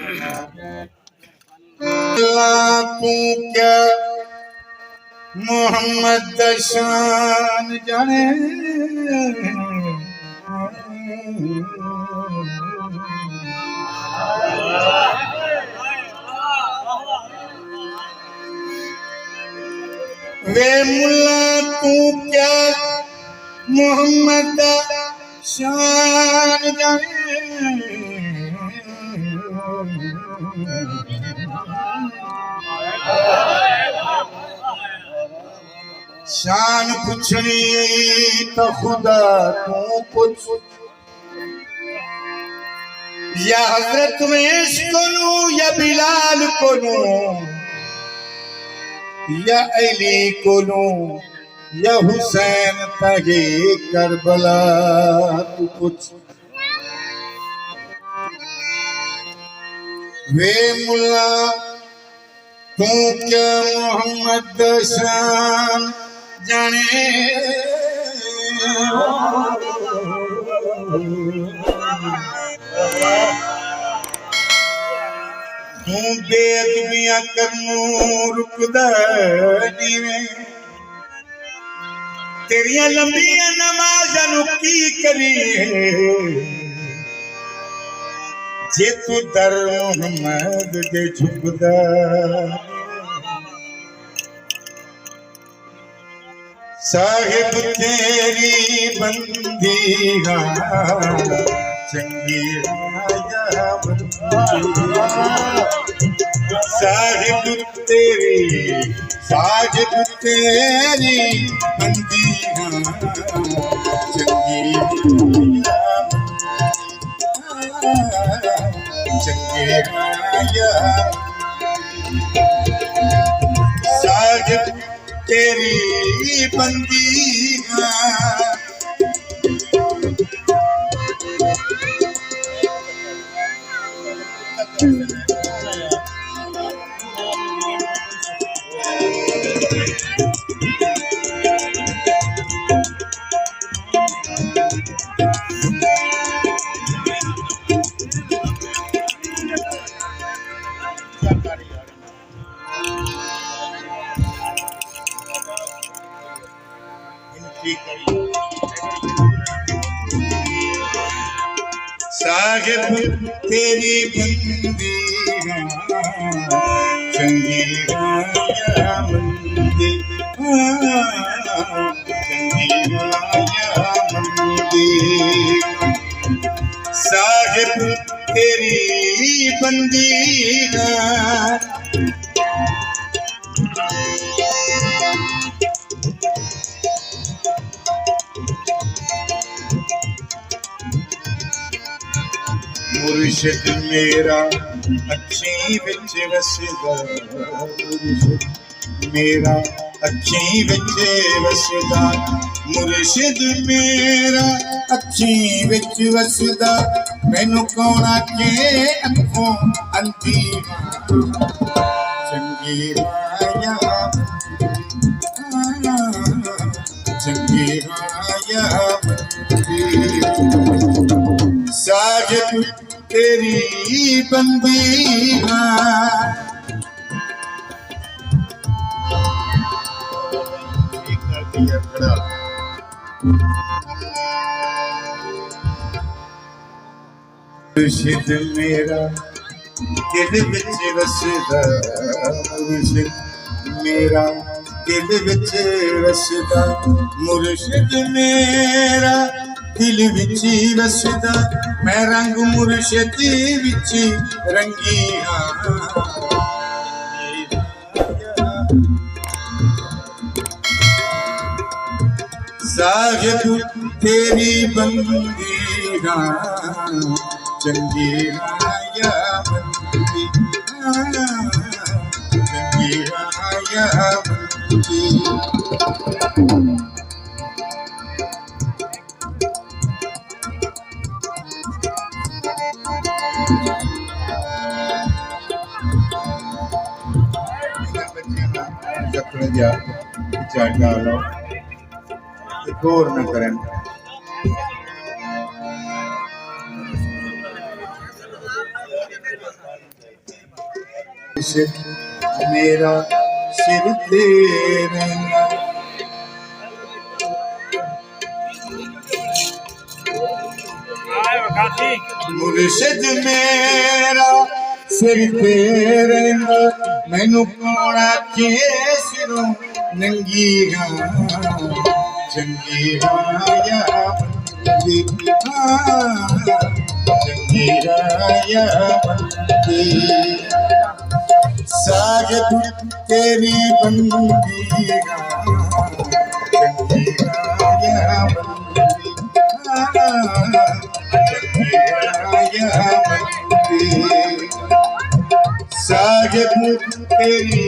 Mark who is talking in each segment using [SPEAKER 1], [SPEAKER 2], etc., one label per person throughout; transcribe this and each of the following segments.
[SPEAKER 1] तू क्या मोहम्मद शान जाने वे मुल्ला तू क्या मोहम्मद शान जाने शान पुछनी तो खुदा तू पुछ या हजरत वेश कोनू या बिलाल कोनू या अली कोनू या हुसैन तगे करबला तू पुछ वे मुल्ला तू क्या मोहम्मद शान जाने तू बेअदबियां करनू रुकदा नीवे तेरियां लंबियां नमाज़ां नू की करिए जे तू दर मोहम्मद दे झुकदा साहिब तेरी बंदी चंगी साहिब तेरी बंदी चंगी साहिब तेरी बंदी साहिब तेरी बंदी चंगी राया बंदी चंगी राया बंदी साहिब तेरी बंदी मुर्शिद मेरा अच्छी विच वसदा मुर्शिद मेरा अच्छी विच वसदा मुर्शिद मेरा अच्छी विच वसदा मैनू कौन आखे अखों अंधी चंगी राया चंगी राया साहिब तेरी बंदी मुर्शिद मेरा दिल विच वसदा मुर्शिद मेरा दिल विच वसदा मुर्शिद मेरा दिल विच वसदा मैं रंग मुर्शिद विच रंगी साहिब तेरी बंदी चंगी राया बंदी चंगी राया बंदी जखने जा विचार डालो गौर न करें मेरा सिर तेरे नाल मुर्शिद मेरा सिर तेरे नाल मैनू कौन आखे सिरों नंगी चंगी या बंदी चंगी या बंदी सागिब तेरी बंदी चंगी या बंदी चंगी या बंदी सागिब तेरी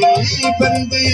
[SPEAKER 1] बंदी